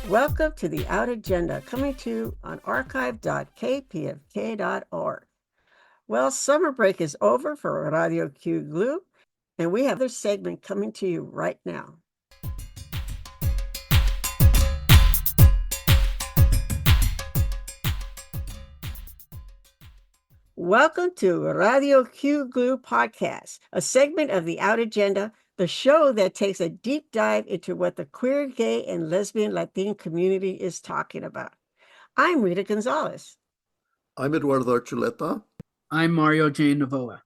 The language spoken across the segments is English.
Welcome to the Out Agenda, coming to you on archive.kpfk.org. Well, summer break is over for Radio QGLLU, and we have another segment coming to you right now. Welcome to Radio QGLLU Podcast, a segment of the Out Agenda, the show that takes a deep dive into what the queer, gay, and lesbian Latino community is talking about. I'm Rita Gonzalez. I'm Eduardo Archuleta. I'm Mario J Novoa.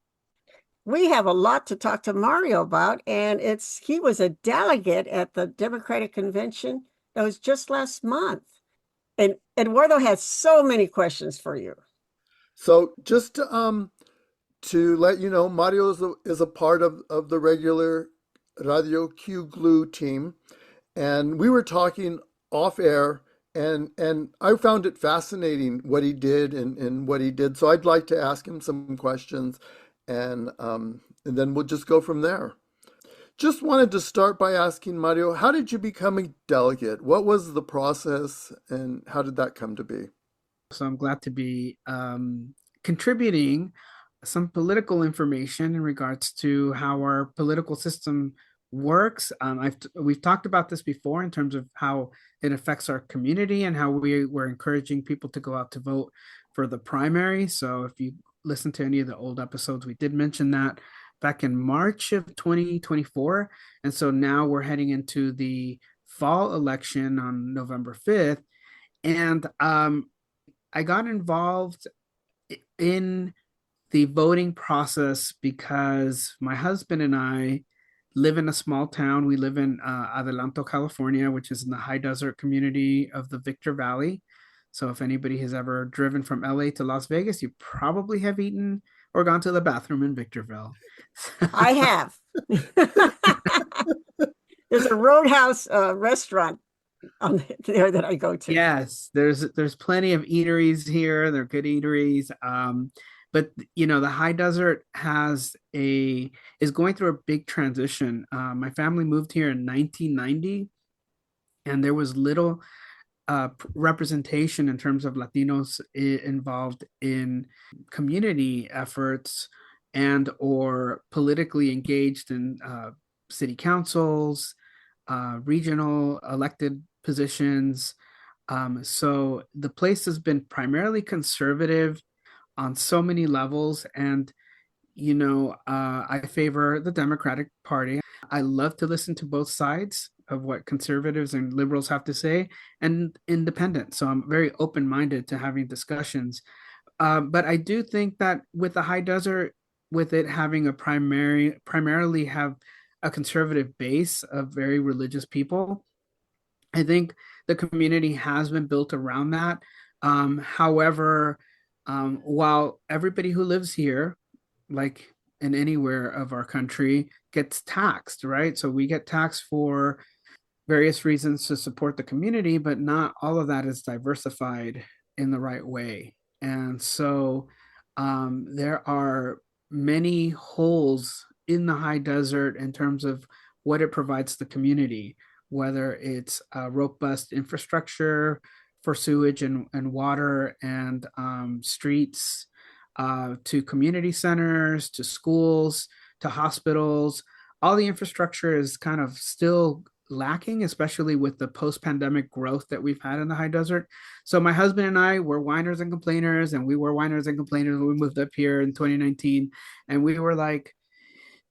We have a lot to talk to Mario about, and he was a delegate at the Democratic Convention that was just last month. And Eduardo has so many questions for you. So just to let you know, Mario is a part of the regular Radio QGLLU team, and we were talking off air, and I found it fascinating what he did and what he did. So I'd like to ask him some questions, and then we'll just go from there. Just wanted to start by asking Mario, how did you become a delegate? What was the process, and how did that come to be? So I'm glad to be contributing some political information in regards to how our political system works. We've talked about this before in terms of how it affects our community and how we're encouraging people to go out to vote for the primary. So if you listen to any of the old episodes, we did mention that back in March of 2024. And so now we're heading into the fall election on November 5th. And I got involved in the voting process because my husband and I live in a small town. We live in Adelanto, California, which is in the high desert community of the Victor Valley. So if anybody has ever driven from LA to Las Vegas, you probably have eaten or gone to the bathroom in Victorville. I have. There's a Roadhouse restaurant on there that I go to. Yes, there's plenty of eateries here. They're good eateries. But you know, the high desert is going through a big transition. My family moved here in 1990, and there was little representation in terms of Latinos involved in community efforts and or politically engaged in city councils, regional elected positions. So the place has been primarily conservative on so many levels. And, you know, I favor the Democratic Party. I love to listen to both sides of what conservatives and liberals have to say, and independent. So I'm very open-minded to having discussions. But I do think that with the high desert, with it having primarily have a conservative base of very religious people, I think the community has been built around that. However, while everybody who lives here, like in anywhere of our country, gets taxed, right? So we get taxed for various reasons to support the community, but not all of that is diversified in the right way. And so there are many holes in the high desert in terms of what it provides the community, whether it's a robust infrastructure for sewage and water and streets, to community centers, to schools, to hospitals. All the infrastructure is kind of still lacking, especially with the post-pandemic growth that we've had in the high desert. So my husband and I were whiners and complainers, and we were whiners and complainers when we moved up here in 2019. And we were like,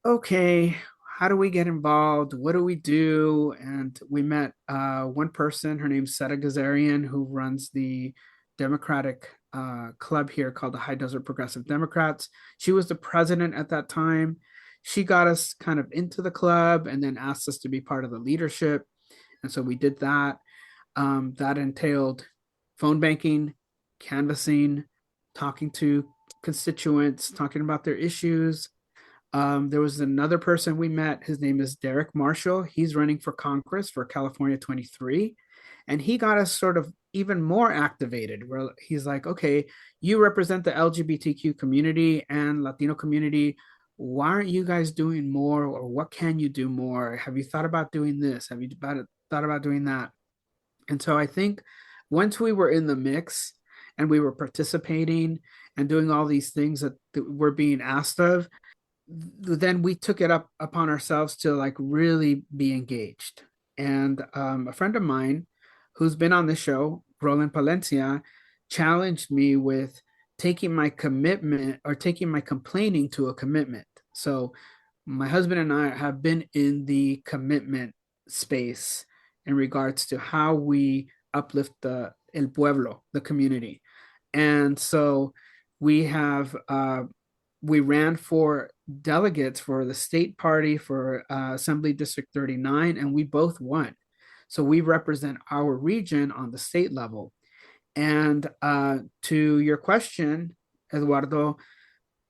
okay, how do we get involved? What do we do? And we met one person, her name's Seta Gazarian, who runs the Democratic club here called the High Desert Progressive Democrats. She was the president at that time. She got us kind of into the club and then asked us to be part of the leadership. And so we did that. That entailed phone banking, canvassing, talking to constituents, talking about their issues. There was another person we met. His name is Derek Marshall. He's running for Congress for California 23. And he got us sort of even more activated, where he's like, okay, you represent the LGBTQ community and Latino community. Why aren't you guys doing more, or what can you do more? Have you thought about doing this? Have you thought about doing that? And so I think once we were in the mix and we were participating and doing all these things that we're being asked of, then we took it up upon ourselves to like really be engaged. And a friend of mine who's been on the show, Roland Palencia, challenged me with taking my commitment or taking my complaining to a commitment. So my husband and I have been in the commitment space in regards to how we uplift the el pueblo, the community. And so we have we ran for delegates for the state party for Assembly District 39, and we both won. So we represent our region on the state level. And to your question, Eduardo,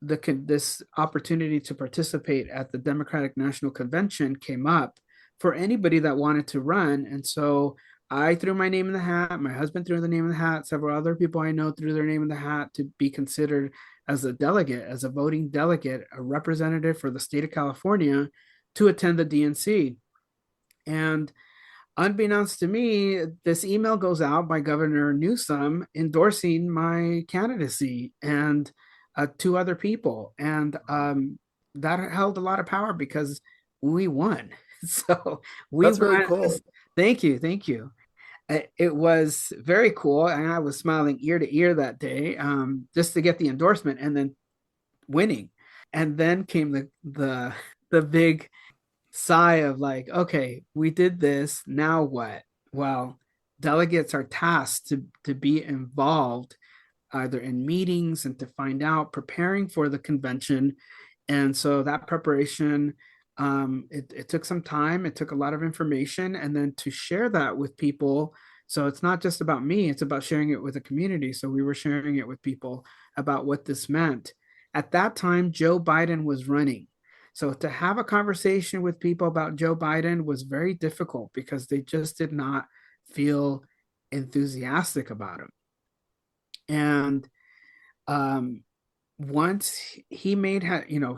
this opportunity to participate at the Democratic National Convention came up for anybody that wanted to run. And so I threw my name in the hat. My husband threw the name in the hat. Several other people I know threw their name in the hat to be considered as a delegate, as a voting delegate, a representative for the state of California to attend the DNC. And unbeknownst to me, this email goes out by Governor Newsom endorsing my candidacy and two other people. And that held a lot of power because we won. So we That's won. very cool. Thank you. Thank you. It was very cool. And I was smiling ear to ear that day just to get the endorsement and then winning. And then came the big sigh of like, okay, we did this. Now what? Well, delegates are tasked to be involved either in meetings and to find out, preparing for the convention. And so that preparation, it took some time, it took a lot of information, and then to share that with people. So it's not just about me, it's about sharing it with the community. So we were sharing it with people about what this meant. At that time, Joe Biden was running. So to have a conversation with people about Joe Biden was very difficult because they just did not feel enthusiastic about him. And once he made,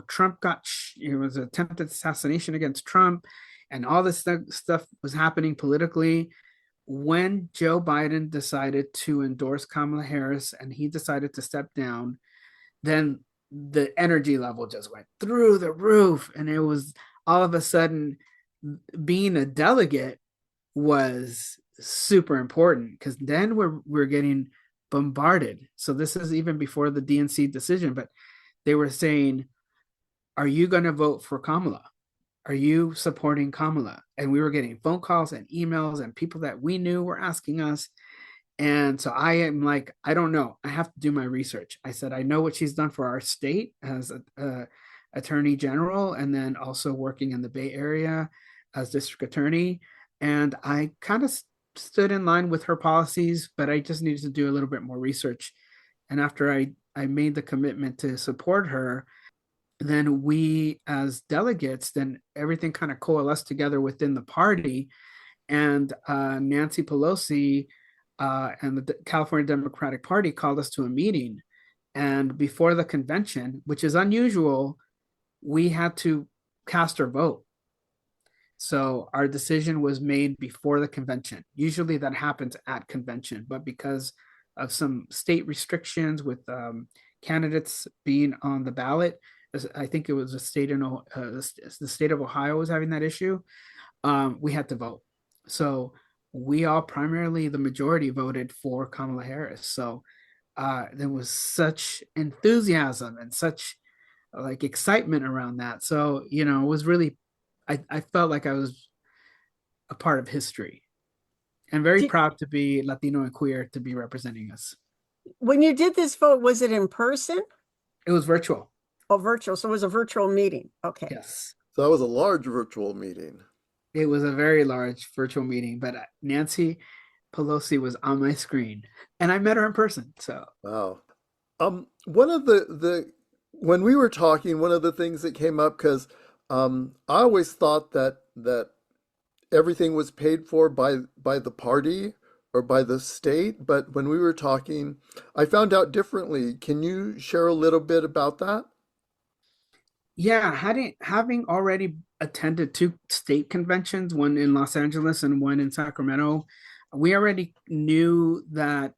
Trump got, it was attempted assassination against Trump, and all this stuff was happening politically. When Joe Biden decided to endorse Kamala Harris and he decided to step down, then the energy level just went through the roof. And it was all of a sudden being a delegate was super important because then we're getting bombarded. So this is even before the DNC decision, but they were saying, are you going to vote for Kamala? Are you supporting Kamala? And we were getting phone calls and emails, and people that we knew were asking us. And so I am like, I don't know. I have to do my research. I said, I know what she's done for our state as a attorney general, and then also working in the Bay Area as district attorney. And I kind of stood in line with her policies, but I just needed to do a little bit more research. And after I made the commitment to support her, then we as delegates, then everything kind of coalesced together within the party. And Nancy Pelosi and the California Democratic Party called us to a meeting. And before the convention, which is unusual, we had to cast our vote. So our decision was made before the convention. Usually that happens at convention, but because of some state restrictions with candidates being on the ballot, I think it was the state of Ohio was having that issue. We had to vote. So we all primarily, the majority voted for Kamala Harris. So there was such enthusiasm and such like excitement around that. So, it was really, I felt like I was a part of history and very proud to be Latino and queer to be representing us. When you did this vote, was it in person? It was virtual. Oh, virtual. So it was a virtual meeting. Okay. Yes. So that was a large virtual meeting. It was a very large virtual meeting, but Nancy Pelosi was on my screen and I met her in person. So wow. One of the when we were talking, one of the things that came up, because I always thought that everything was paid for by the party or by the state, but when we were talking, I found out differently. Can you share a little bit about that? Yeah, having already attended two state conventions, one in Los Angeles and one in Sacramento, we already knew that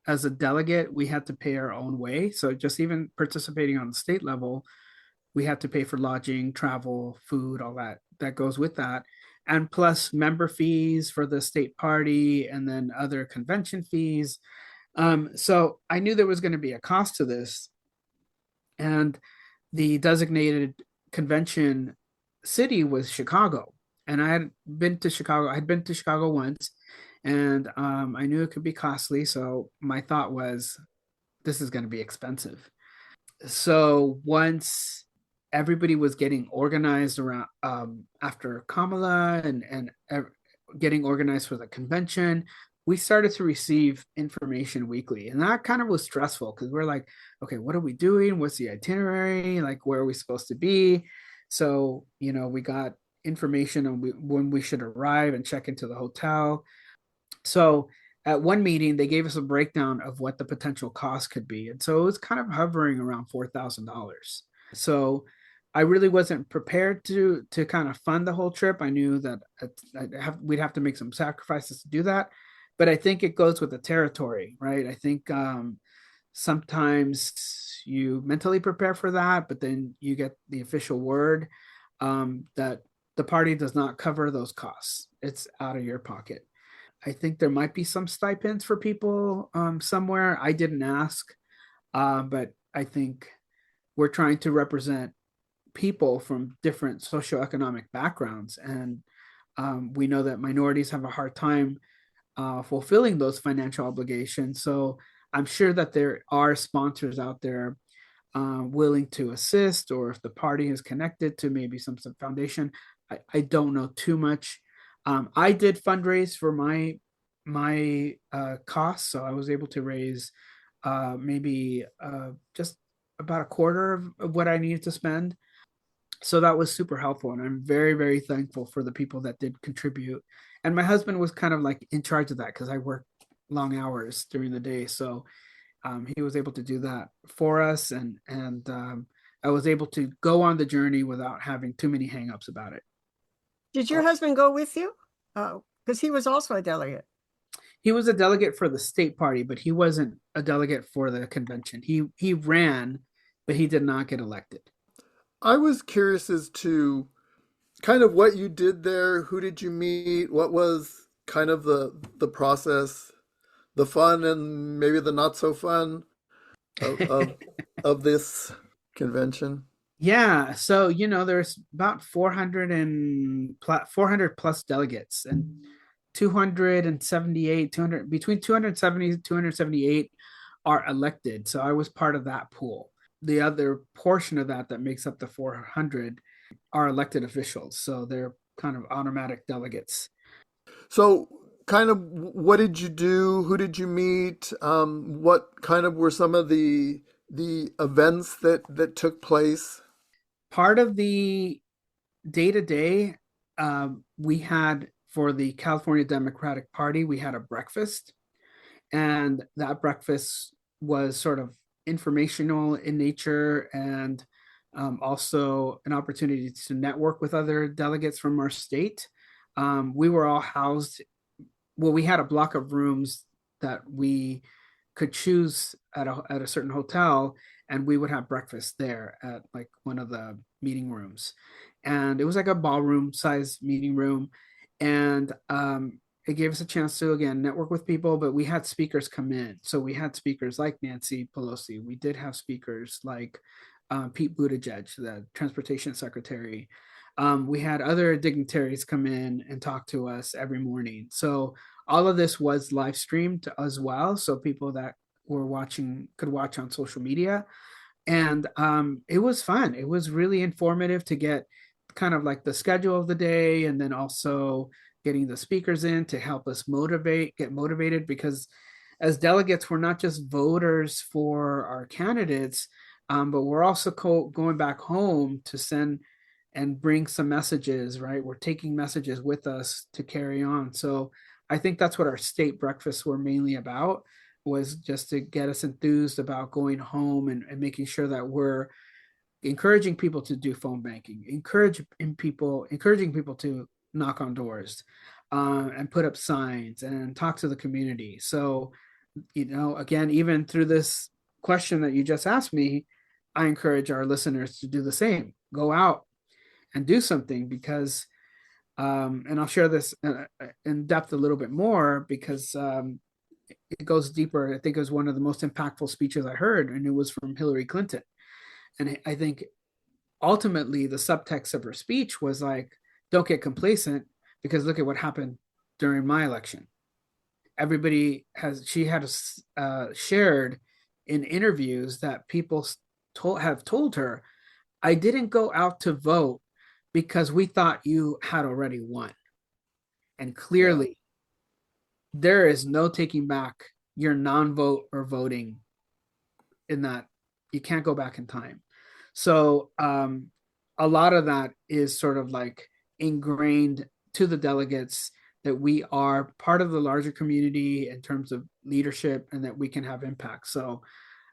as a delegate, we had to pay our own way. So just even participating on the state level, we had to pay for lodging, travel, food, all that goes with that. And plus member fees for the state party and then other convention fees. So I knew there was going to be a cost to this. And the designated convention city was Chicago. And I had been to Chicago. I'd been to Chicago once, and I knew it could be costly. So my thought was, this is going to be expensive. So once everybody was getting organized around after Kamala and getting organized for the convention, we started to receive information weekly, and that kind of was stressful because we're like, okay, what are we doing? What's the itinerary? Like, where are we supposed to be? So, we got information on when we should arrive and check into the hotel. So at one meeting, they gave us a breakdown of what the potential cost could be. And so it was kind of hovering around $4,000. So I really wasn't prepared to kind of fund the whole trip. I knew that we'd have to make some sacrifices to do that. But I think it goes with the territory, right? I think sometimes you mentally prepare for that, but then you get the official word that the party does not cover those costs. It's out of your pocket. I think there might be some stipends for people somewhere. I didn't ask, but I think we're trying to represent people from different socioeconomic backgrounds. And we know that minorities have a hard time fulfilling those financial obligations. So I'm sure that there are sponsors out there willing to assist, or if the party is connected to maybe some foundation. I don't know too much. I did fundraise for my costs, so I was able to raise maybe just about a quarter of what I needed to spend. So that was super helpful, and I'm very, very thankful for the people that did contribute. And my husband was kind of like in charge of that because I work long hours during the day, so he was able to do that for us, and I was able to go on the journey without having too many hangups about it. Did your husband go with you? Because he was also a delegate. He was a delegate for the state party, but he wasn't a delegate for the convention. He ran, but he did not get elected. I was curious as to kind of what you did there. Who did you meet? What was kind of the process, the fun and maybe the not so fun of this convention? Yeah, so there's about 400 plus delegates, and 278, 200 between 270 278 are elected. So I was part of that pool. The other portion of that makes up the 400 are elected officials. So they're kind of automatic delegates. So kind of what did you do? Who did you meet? What kind of were some of the events that took place? Part of the day-to-day, we had, for the California Democratic Party, we had a breakfast. And that breakfast was sort of informational in nature, and also an opportunity to network with other delegates from our state. We were all housed, well, we had a block of rooms that we could choose at a certain hotel, and we would have breakfast there at like one of the meeting rooms. And it was like a ballroom size meeting room. And it gave us a chance to, again, network with people, but we had speakers come in. So we had speakers like Nancy Pelosi. We did have speakers like Pete Buttigieg, the transportation secretary. We had other dignitaries come in and talk to us every morning. So all of this was live streamed as well. So people that were watching could watch on social media. And it was fun. It was really informative to get kind of like the schedule of the day, and then also getting the speakers in to help us get motivated, because as delegates, we're not just voters for our candidates, but we're also going back home to send and bring some messages, right? We're taking messages with us to carry on. So I think that's what our state breakfasts were mainly about, was just to get us enthused about going home and making sure that we're encouraging people to do phone banking, encouraging people to knock on doors, and put up signs and talk to the community. So, again, even through this question that you just asked me, I encourage our listeners to do the same. Go out and do something, because, and I'll share this in depth a little bit more, because it goes deeper. I think it was one of the most impactful speeches I heard, and it was from Hillary Clinton. And I think ultimately the subtext of her speech was like, don't get complacent, because look at what happened during my election. She had shared in interviews that people have told her, I didn't go out to vote because we thought you had already won. And clearly, there is no taking back your non-vote or voting in that. You can't go back in time. So a lot of that is sort of like ingrained to the delegates, that we are part of the larger community in terms of leadership, and that we can have impact. So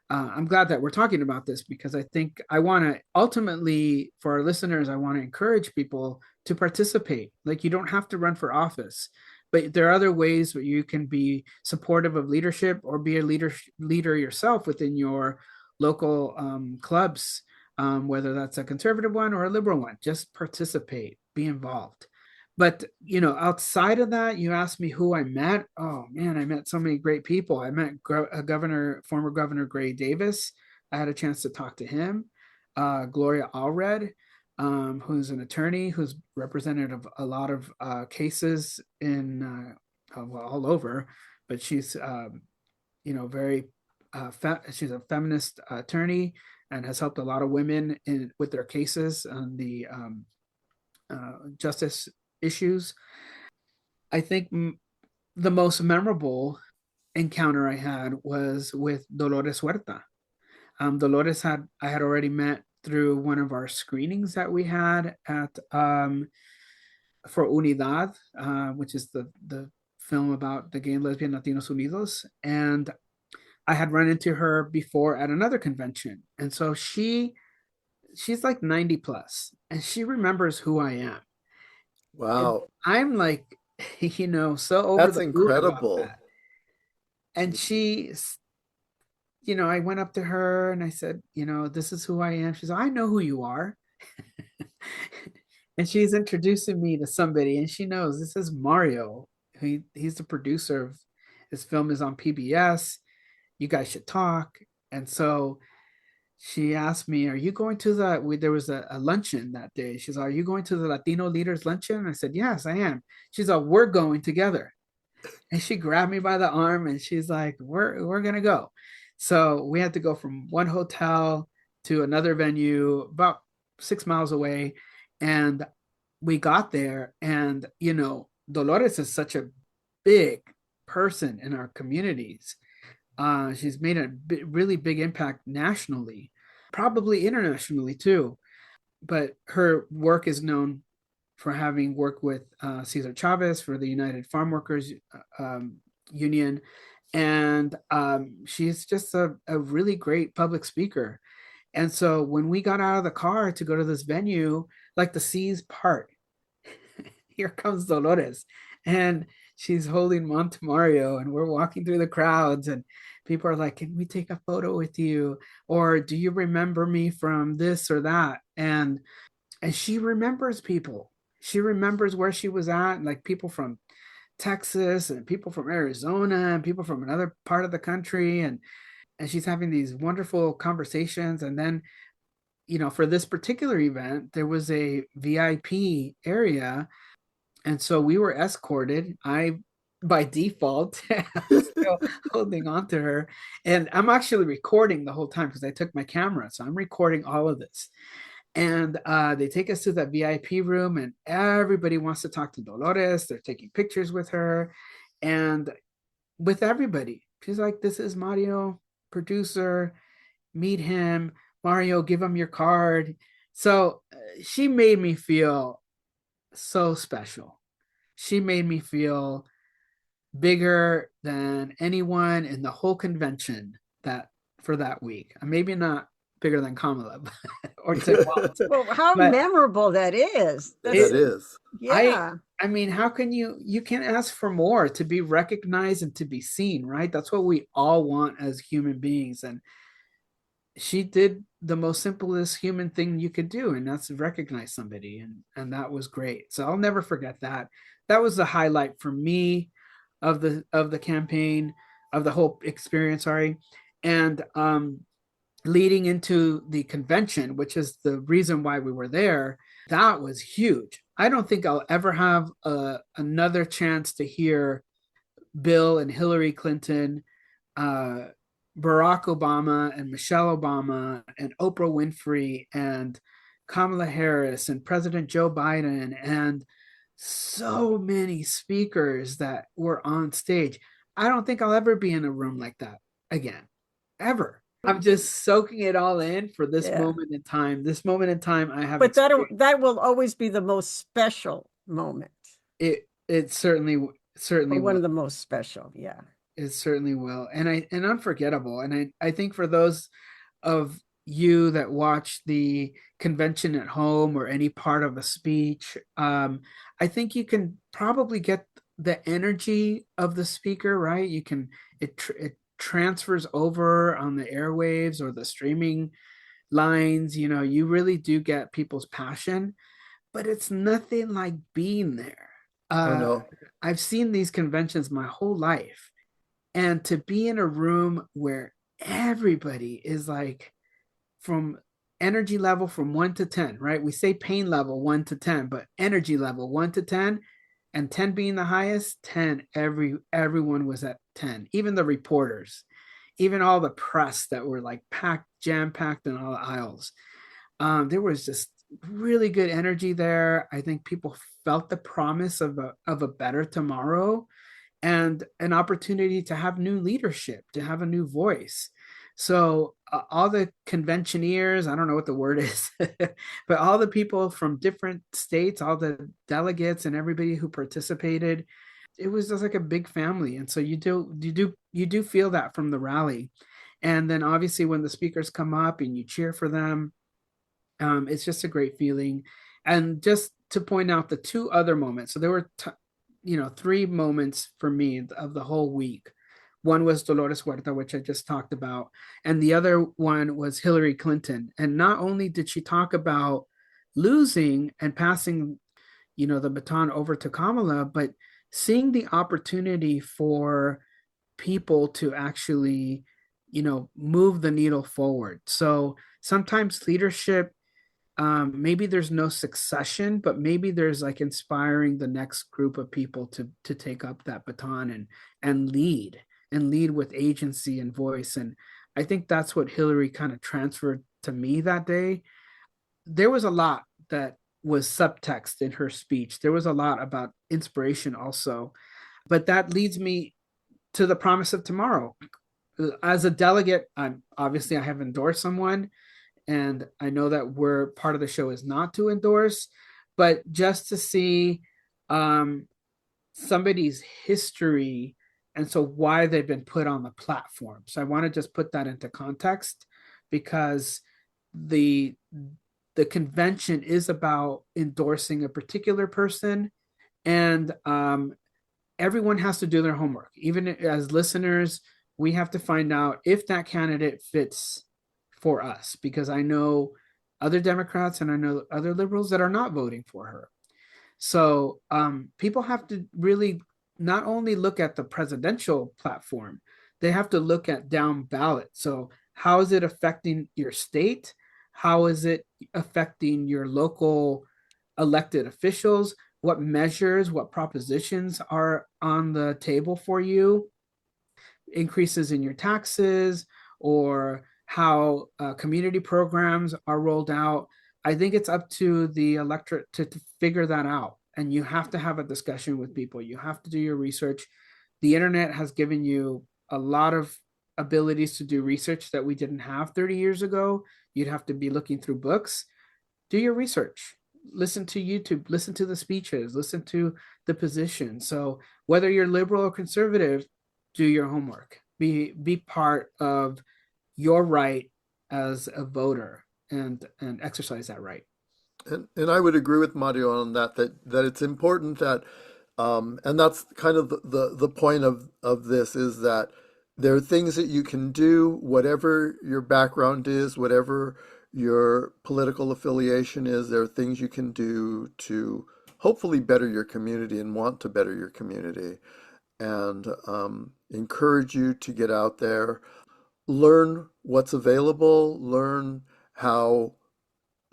I'm glad that we're talking about this, because I think I want to ultimately, for our listeners, I want to encourage people to participate. Like, you don't have to run for office, but there are other ways where you can be supportive of leadership, or be a leader yourself within your local clubs, whether that's a conservative one or a liberal one. Just participate, be involved. But, outside of that, you asked me who I met. Oh man, I met so many great people. I met former Governor Gray Davis. I had a chance to talk to him. Gloria Allred, who's an attorney who's representative of a lot of cases in all over, but she's very she's a feminist attorney, and has helped a lot of women with their cases on the justice issues. I think the most memorable encounter I had was with Dolores Huerta. Dolores I had already met through one of our screenings that we had at for Unidad, which is the film about the gay and lesbian Latinos Unidos. And I had run into her before at another convention. And so she's like 90 plus, and she remembers who I am. Wow. And I'm like, so over That's the incredible. that. And she's, I went up to her and I said, this is who I am. She's like, I know who you are. And she's introducing me to somebody, and she knows this is Mario. He's the producer of his film, is on PBS. You guys should talk. And so she asked me, are you going to there was a luncheon that day. She's like, are you going to the Latino leaders luncheon? I said, yes, I am. She's like, we're going together. And she grabbed me by the arm, and she's like, we're going to go. So we had to go from one hotel to another venue about 6 miles away. And we got there, and, Dolores is such a big person in our communities. She's made a really big impact nationally, probably internationally too. But her work is known for having worked with Cesar Chavez for the United Farm Workers Union. And she's just a really great public speaker. And so when we got out of the car to go to this venue, like the seas part, here comes Dolores. And she's holding Monte Mario, and we're walking through the crowds, and people are like, can we take a photo with you? Or do you remember me from this or that? And she remembers people. She remembers where she was at, like people from Texas and people from Arizona and people from another part of the country. And she's having these wonderful conversations. And then, for this particular event, there was a VIP area. And so we were escorted. By default, I'm still holding on to her. And I'm actually recording the whole time because I took my camera. So I'm recording all of this. And they take us to that VIP room, and everybody wants to talk to Dolores. They're taking pictures with her and with everybody. She's like, this is Mario, producer. Meet him. Mario, give him your card. So she made me feel so special. She made me feel bigger than anyone in the whole convention for that week. Maybe not bigger than Kamala or well, how memorable that is. It is. Yeah. I mean, how can you can't ask for more to be recognized and to be seen, right? That's what we all want as human beings. And she did the most simplest human thing you could do, and that's recognize somebody. And that was great. So I'll never forget that. That was the highlight for me of the campaign, of the whole experience, sorry. And leading into the convention, which is the reason why we were there, that was huge. I don't think I'll ever have another chance to hear Bill and Hillary Clinton, uh, Barack Obama and Michelle Obama and Oprah Winfrey and Kamala Harris and President Joe Biden and so many speakers that were on stage. I don't think I'll ever be in a room like that again, ever. I'm just soaking it all in for this Yeah. moment in time. This moment in time, I have But that will always be the most special moment. it certainly Or one will. of the most special. Yeah. It certainly will. And unforgettable. And I think for those of you that watch the convention at home or any part of a speech, I think you can probably get the energy of the speaker, right? You can it transfers over on the airwaves or the streaming lines. You know, you really do get people's passion, but it's nothing like being there. Oh Uh, no. I've seen these conventions my whole life, and to be in a room where everybody is like from energy level from 1 to 10, right? We say pain level 1 to 10, but energy level 1 to 10, and 10 being the highest. 10, everyone was at 10, even the reporters, even all the press that were like packed, jam packed in all the aisles. There was just really good energy there. I think people felt the promise of a better tomorrow and an opportunity to have new leadership, to have a new voice. So all the conventioneers, I don't know what the word is, but all the people from different states, all the delegates and everybody who participated, it was just like a big family. And so you do feel that from the rally. And then obviously when the speakers come up and you cheer for them, it's just a great feeling. And just to point out the two other moments, so there were three moments for me of the whole week. One was Dolores Huerta, which I just talked about, and the other one was Hillary Clinton. And not only did she talk about losing and passing, the baton over to Kamala, but seeing the opportunity for people to actually, move the needle forward. So sometimes leadership, maybe there's no succession, but maybe there's like inspiring the next group of people to take up that baton and lead with agency and voice. And I think that's what Hillary kind of transferred to me that day. There was a lot that was subtext in her speech. There was a lot about inspiration also, but that leads me to the promise of tomorrow. As a delegate, I have endorsed someone, and I know that we're part of the show is not to endorse, but just to see somebody's history and so why they've been put on the platform. So I want to just put that into context because the convention is about endorsing a particular person, and everyone has to do their homework. Even as listeners, we have to find out if that candidate fits for us, because I know other Democrats and I know other liberals that are not voting for her. So people have to really not only look at the presidential platform, they have to look at down ballot. So how is it affecting your state? How is it affecting your local elected officials? What measures, what propositions are on the table for you? Increases in your taxes, or how community programs are rolled out. I think it's up to the electorate to figure that out. And you have to have a discussion with people. You have to do your research. The internet has given you a lot of abilities to do research that we didn't have 30 years ago. You'd have to be looking through books. Do your research. Listen to YouTube, listen to the speeches, listen to the position. So whether you're liberal or conservative, do your homework. Be part of your right as a voter and exercise that right. And I would agree with Mario on that it's important that and that's kind of the point of this is that there are things that you can do, whatever your background is, whatever your political affiliation is, there are things you can do to hopefully better your community and want to better your community. And encourage you to get out there, learn what's available, learn how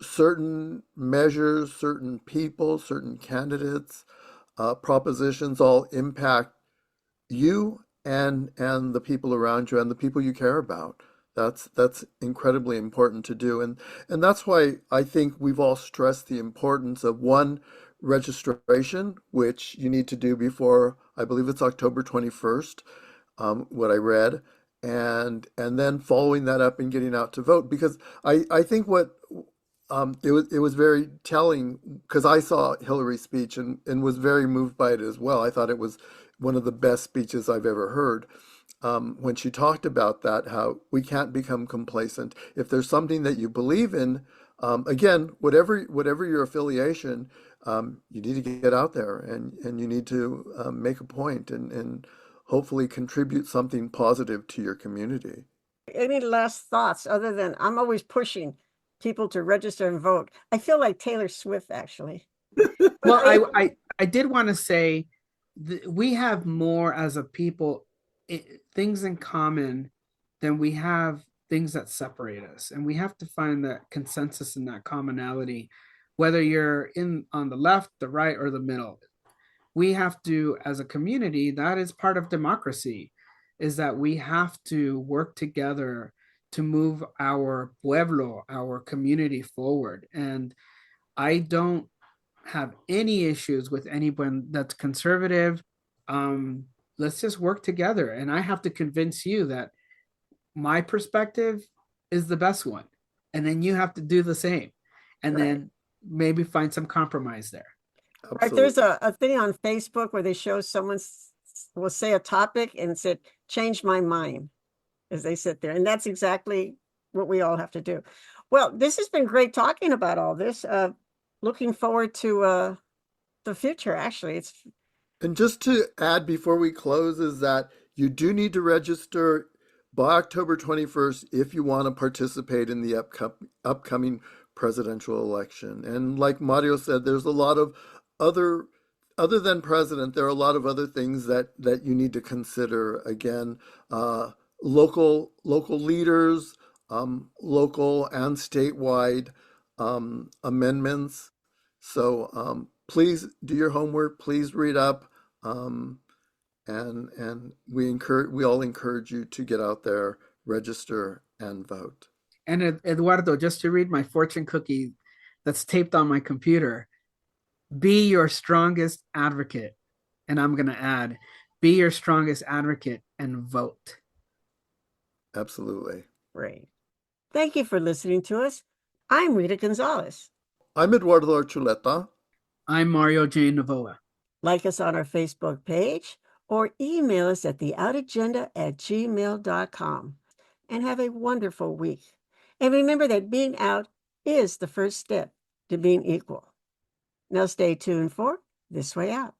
certain measures, certain people, certain candidates, propositions all impact you and the people around you and the people you care about. That's incredibly important to do, and that's why I think we've all stressed the importance of one registration, which you need to do before I believe it's October 21st, what I read, and then following that up and getting out to vote because I think what it was very telling because I saw Hillary's speech and was very moved by it as well. I thought it was one of the best speeches I've ever heard. When she talked about that, how we can't become complacent. If there's something that you believe in, again, whatever your affiliation, you need to get out there and you need to make a point and hopefully contribute something positive to your community. Any last thoughts other than I'm always pushing people to register and vote? I feel like Taylor Swift, actually. Well, I did want to say we have more as a people things in common than we have things that separate us, and we have to find that consensus and that commonality, whether you're on the left, the right, or the middle. We have to, as a community, that is part of democracy, is that we have to work together to move our pueblo, our community forward. And I don't have any issues with anyone that's conservative. Let's just work together. And I have to convince you that my perspective is the best one. And then you have to do the same. And then maybe find some compromise there. Right, there's a thing on Facebook where they show someone will say a topic and said, change my mind as they sit there. And that's exactly what we all have to do. Well, this has been great talking about all this. Looking forward to the future, actually. And just to add before we close is that you do need to register by October 21st if you want to participate in the upcoming presidential election. And like Mario said, there's a lot of other than president, there are a lot of other things that you need to consider. Again, local leaders, local and statewide amendments. So please do your homework. Please read up, and we all encourage you to get out there, register, and vote. And Eduardo, just to read my fortune cookie that's taped on my computer, be your strongest advocate. And I'm going to add, be your strongest advocate and vote. Absolutely. Great. Thank you for listening to us. I'm Rita Gonzalez. I'm Eduardo Archuleta. I'm Mario J Novoa. Like us on our Facebook page or email us at theoutagenda@gmail.com. And have a wonderful week. And remember that being out is the first step to being equal. Now stay tuned for This Way Out.